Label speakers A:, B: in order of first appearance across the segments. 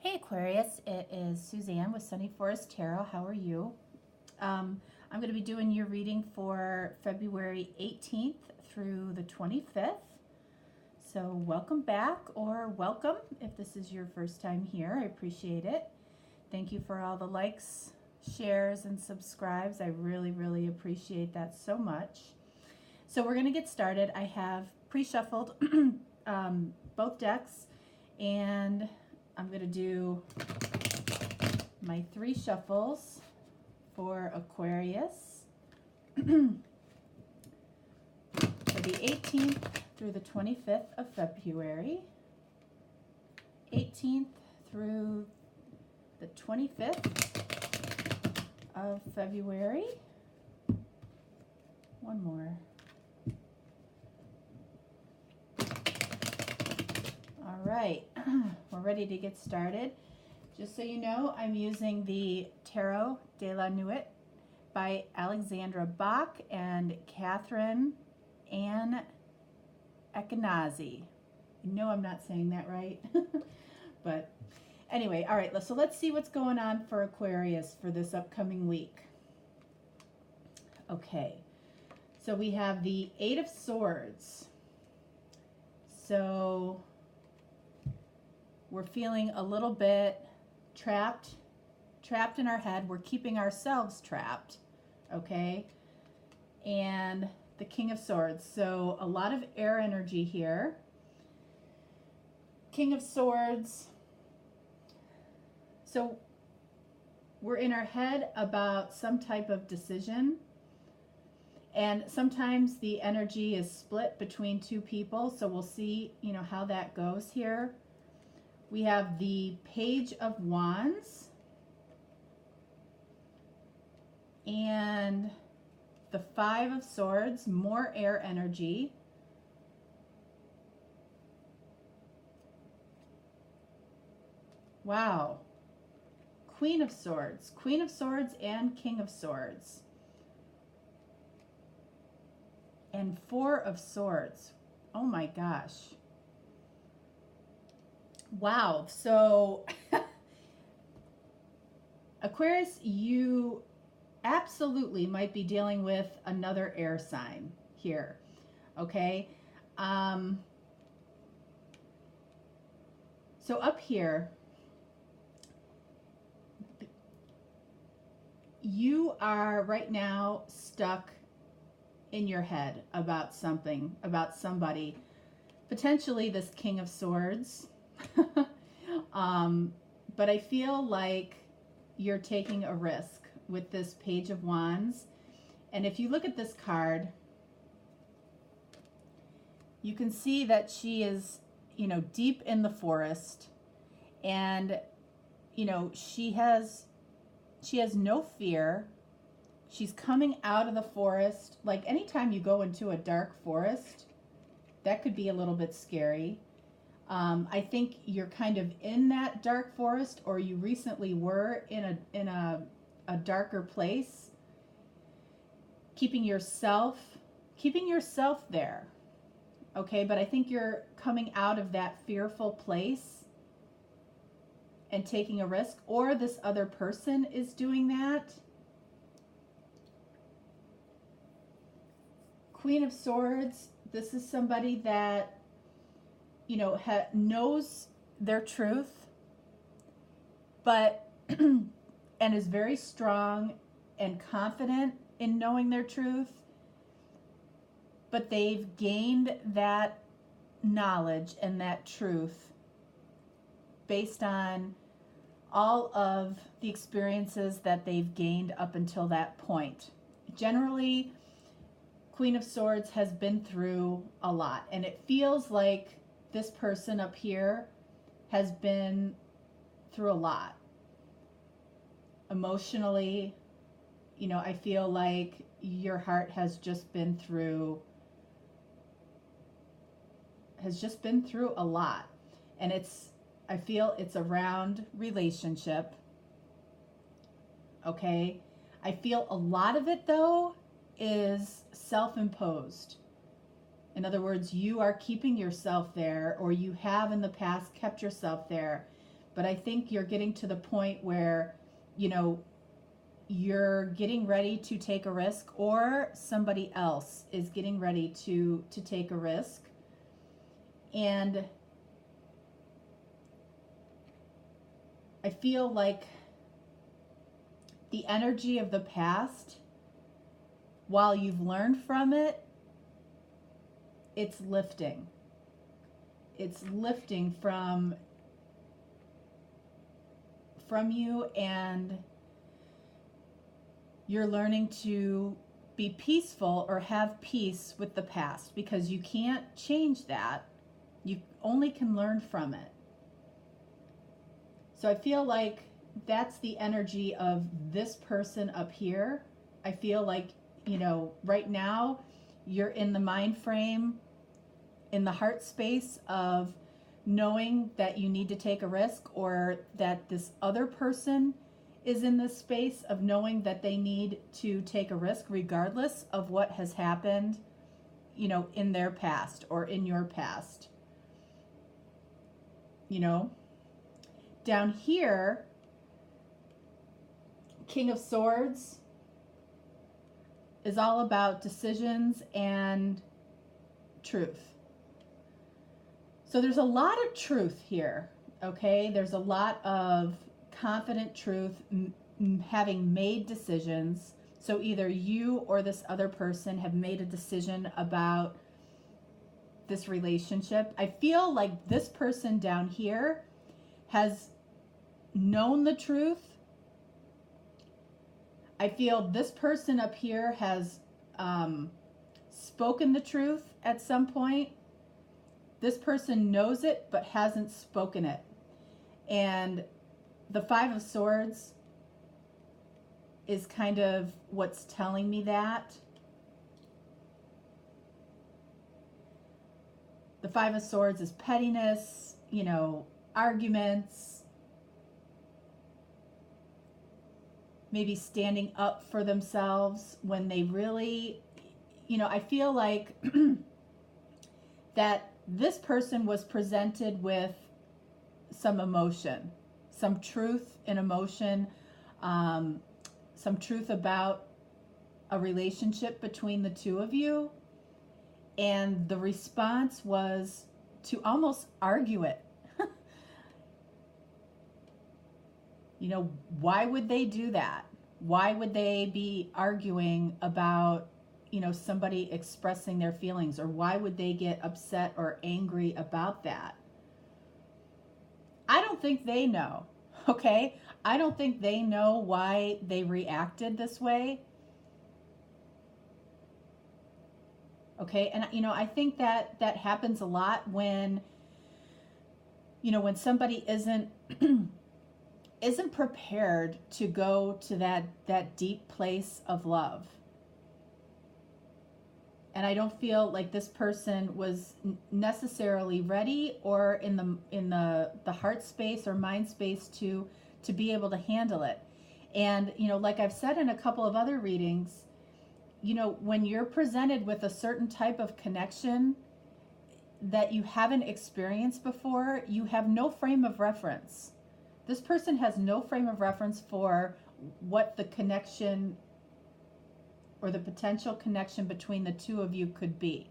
A: Hey Aquarius, it is Suzanne with Sunny Forest Tarot. How are you? I'm going to be doing your reading for February 18th through the 25th. So welcome back, or welcome if this is your first time here. I appreciate it. Thank you for all the likes, shares, and subscribes. I really appreciate that so much. So we're going to get started. I have pre-shuffled both decks, and I'm going to do my 3 shuffles for Aquarius for the 18th through the 25th of February, 18th through the 25th of February. One more. All right, we're ready to get started. Just so you know, I'm using the Tarot de la Nuit by Alexandra Bach and Catherine Ann Ekenazi. You know I'm not saying that right, but anyway, all right, so let's see what's going on for Aquarius for this upcoming week. Okay, so we have the 8 of Swords. So we're feeling a little bit trapped in our head. We're keeping ourselves trapped, okay? And the King of Swords. So a lot of air energy here. King of Swords. So we're in our head about some type of decision. And sometimes the energy is split between 2 people. So we'll see, how that goes here. We have the Page of Wands and the 5 of Swords, more air energy. Wow. Queen of Swords and King of Swords. And 4 of Swords. Oh my gosh. Wow, so Aquarius, you absolutely might be dealing with another air sign here, okay? So up here, you are right now stuck in your head about something, about somebody, potentially this King of Swords. But I feel like you're taking a risk with this Page of Wands. And if you look at this card, you can see that she is, deep in the forest, and, she has no fear. She's coming out of the forest. Like anytime you go into a dark forest, that could be a little bit scary. I think you're kind of in that dark forest, or you recently were in a darker place, keeping yourself there. Okay, but I think you're coming out of that fearful place and taking a risk, or this other person is doing that. Queen of Swords, this is somebody that knows their truth, but and is very strong and confident in knowing their truth, but they've gained that knowledge and that truth based on all of the experiences that they've gained up until that point. Generally, Queen of Swords has been through a lot, and it feels like this person up here has been through a lot. Emotionally, I feel like your heart has just been through a lot. And I feel it's around relationship. Okay? I feel a lot of it though is self-imposed. In other words, you are keeping yourself there, or you have in the past kept yourself there, but I think you're getting to the point where, you know, you're getting ready to take a risk, or somebody else is getting ready to take a risk. And I feel like the energy of the past, while you've learned from it, it's lifting. It's lifting from you, and you're learning to be peaceful or have peace with the past, because you can't change that. You only can learn from it. So I feel like that's the energy of this person up here. I feel like, you know, right now you're in the mind frame, in the heart space of knowing that you need to take a risk, or that this other person is in this space of knowing that they need to take a risk regardless of what has happened, you know, in their past or in your past. You know, down here, King of Swords is all about decisions and truth. So there's a lot of truth here, okay? There's a lot of confident truth, having made decisions. So either you or this other person have made a decision about this relationship. I feel like this person down here has known the truth. I feel this person up here has spoken the truth at some point. This person knows it but hasn't spoken it. And the Five of Swords is kind of what's telling me that. The Five of Swords is pettiness, you know, arguments, maybe standing up for themselves when they really, you know, I feel like that this person was presented with some emotion, some truth and emotion, some truth about a relationship between the two of you. And the response was to almost argue it. You know, why would they do that? Why would they be arguing about, you know, somebody expressing their feelings? Or why would they get upset or angry about that? I don't think they know, okay? I don't think they know why they reacted this way. Okay, and you know, I think that happens a lot when, you know, when somebody isn't isn't prepared to go to that deep place of love. And I don't feel like this person was necessarily ready or in the heart space or mind space to be able to handle it. And you know, like I've said in a couple of other readings, you know, when you're presented with a certain type of connection that you haven't experienced before, you have no frame of reference. This person has no frame of reference for what the connection or the potential connection between the two of you could be.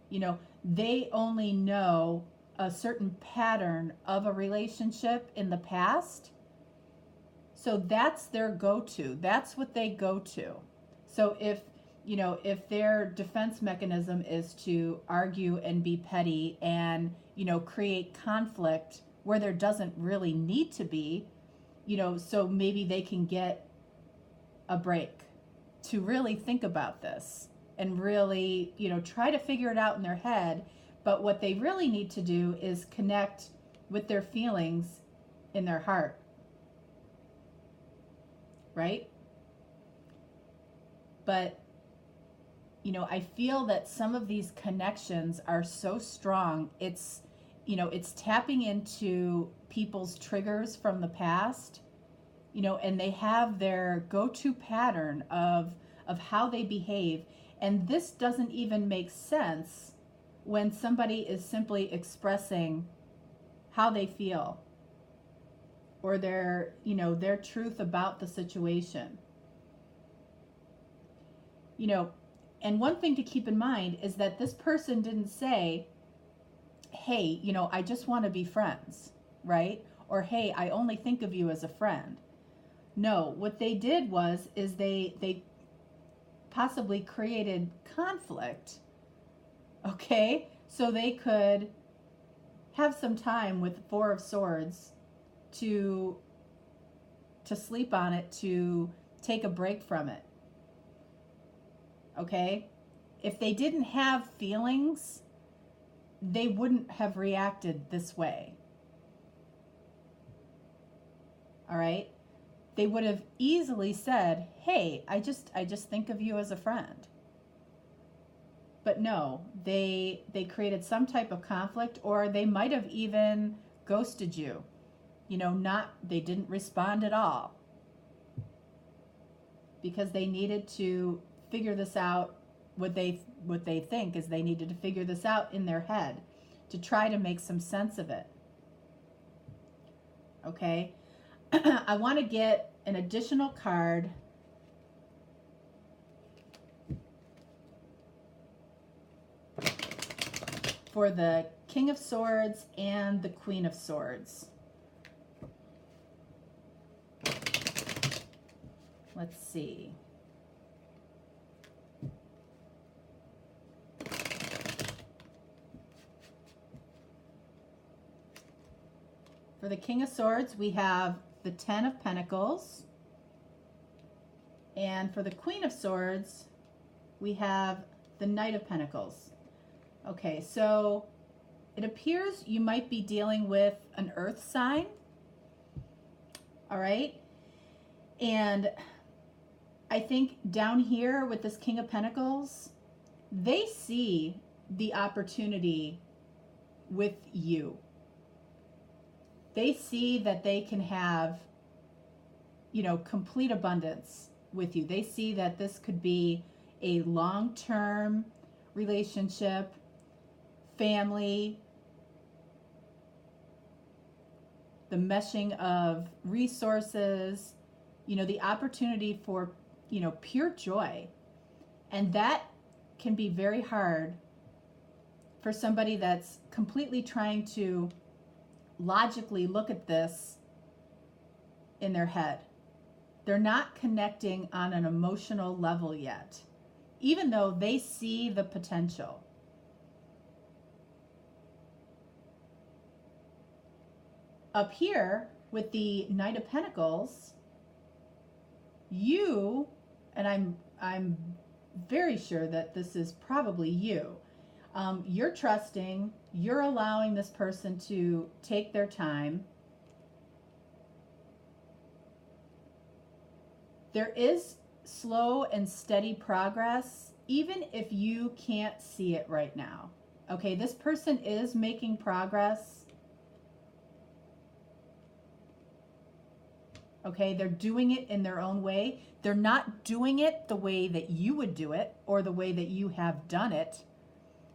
A: You know, they only know a certain pattern of a relationship in the past. So that's their go-to. That's what they go to. So if, you know, if their defense mechanism is to argue and be petty and, you know, create conflict where there doesn't really need to be, you know, so maybe they can get a break to really think about this and really, you know, try to figure it out in their head. But what they really need to do is connect with their feelings in their heart. Right? But, you know, I feel that some of these connections are so strong. It's, you know, it's tapping into people's triggers from the past, you know, and they have their go-to pattern of how they behave. And this doesn't even make sense when somebody is simply expressing how they feel, or their, their truth about the situation. And one thing to keep in mind is that this person didn't say, hey, I just want to be friends, right? Or, hey, I only think of you as a friend. No, what they did is they possibly created conflict, okay? So they could have some time with the Four of Swords to sleep on it, to take a break from it. Okay? If they didn't have feelings, they wouldn't have reacted this way. All right? They would have easily said, hey, I just think of you as a friend. But no, they created some type of conflict, or they might have even ghosted you. They didn't respond at all, because they needed to figure this out. What they think is they needed to figure this out in their head to try to make some sense of it. Okay? I want to get an additional card for the King of Swords and the Queen of Swords. Let's see. For the King of Swords, we have the Ten of Pentacles. And for the Queen of Swords, we have the Knight of Pentacles. Okay, so it appears you might be dealing with an earth sign. All right. And I think down here with this King of Pentacles, they see the opportunity with you. They see that they can have, complete abundance with you. They see that this could be a long-term relationship, family, the meshing of resources, the opportunity for, pure joy. And that can be very hard for somebody that's completely trying to logically look at this in their head. They're not connecting on an emotional level yet, even though they see the potential. Up here with the Knight of Pentacles, you, and I'm very sure that this is probably you, you're trusting, you're allowing this person to take their time. There is slow and steady progress, even if you can't see it right now. Okay, this person is making progress. Okay, they're doing it in their own way. They're not doing it the way that you would do it or the way that you have done it,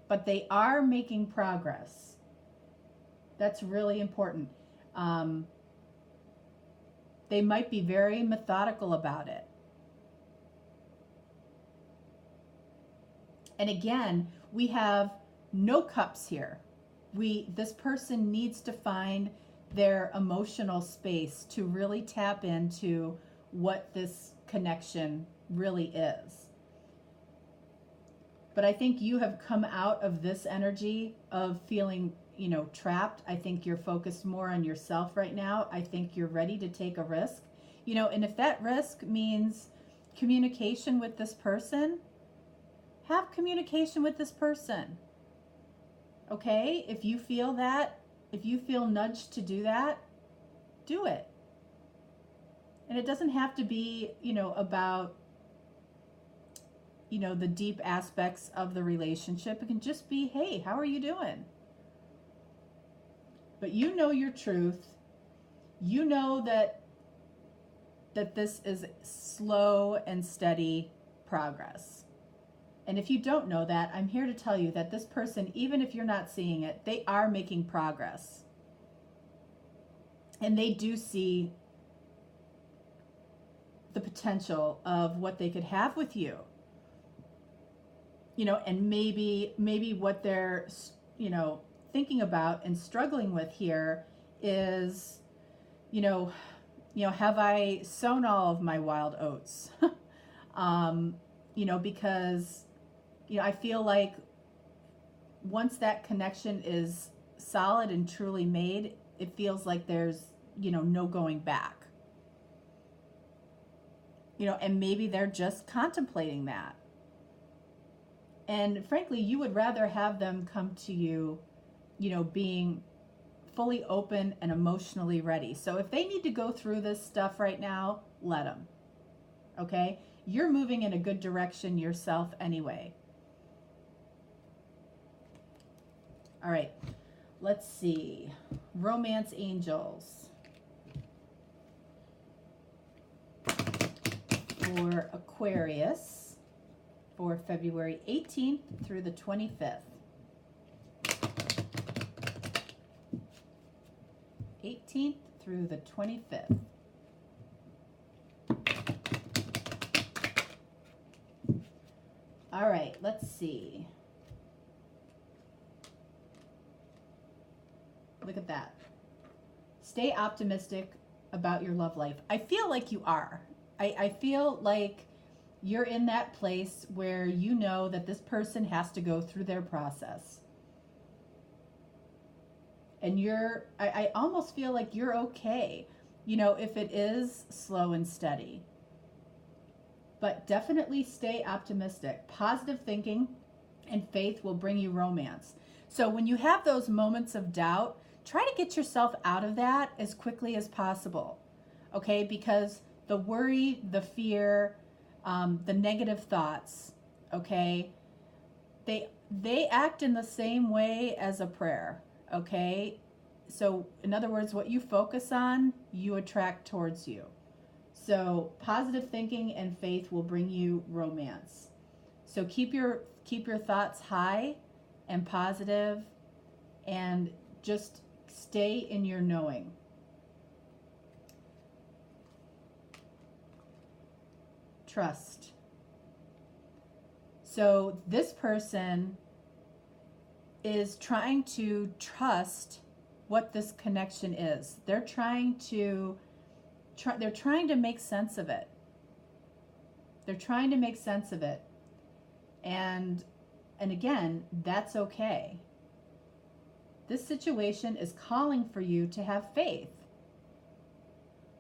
A: but they are making progress. That's really important. They might be very methodical about it. And again, we have no cups here. This person needs to find their emotional space to really tap into what this connection really is. But I think you have come out of this energy of feeling, trapped. I think you're focused more on yourself right now. I think you're ready to take a risk, and if that risk means communication with this person, have communication with this person. Okay? If you feel nudged to do that, do it. And it doesn't have to be, about, the deep aspects of the relationship. It can just be, hey, how are you doing? But you know your truth. You know that this is slow and steady progress. And if you don't know that, I'm here to tell you that this person, even if you're not seeing it, they are making progress. And they do see the potential of what they could have with you. You know, and maybe what they're, you know, thinking about and struggling with here is, you know, have I sown all of my wild oats? You know, because, you know, I feel like once that connection is solid and truly made, it feels like there's, you know, no going back. You know, and maybe they're just contemplating that. And frankly, you would rather have them come to you, you know, being fully open and emotionally ready. So if they need to go through this stuff right now, let them. Okay? You're moving in a good direction yourself anyway. All right. Let's see. Romance angels for Aquarius for February 18th through the 25th. 18th through the 25th. All right, let's see. Look at that. Stay optimistic about your love life. I feel like you are. I feel like you're in that place where you know that this person has to go through their process. And I almost feel like you're okay, you know, if it is slow and steady. But definitely stay optimistic. Positive thinking and faith will bring you romance. So when you have those moments of doubt, try to get yourself out of that as quickly as possible, okay? Because the worry, the fear, the negative thoughts, okay, they act in the same way as a prayer, okay? So in other words, what you focus on, you attract towards you. So positive thinking and faith will bring you romance. So keep your thoughts high and positive, and just stay in your knowing. Trust. So this person is trying to trust what this connection is. They're trying to make sense of it. They're trying to make sense of it. And again, that's okay. This situation is calling for you to have faith.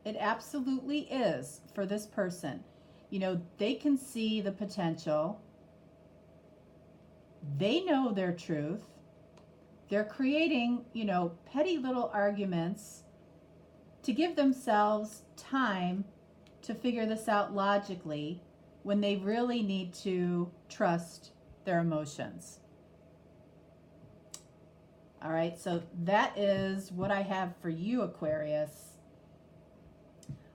A: It absolutely is for this person. You know, they can see the potential. They know their truth. They're creating, you know, petty little arguments to give themselves time to figure this out logically when they really need to trust their emotions. All right, so that is what I have for you, Aquarius.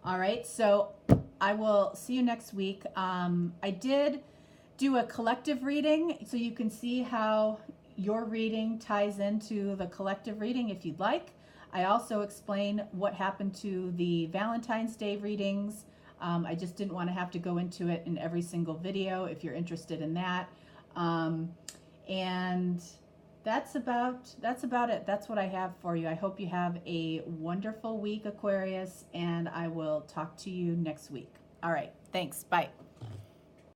A: All right, so I will see you next week. I did do a collective reading, so you can see how your reading ties into the collective reading if you'd like. I also explain what happened to the Valentine's Day readings. I just didn't want to have to go into it in every single video if you're interested in that. And that's about it. That's what I have for you. I hope you have a wonderful week, Aquarius, and I will talk to you next week. All right. Thanks. Bye.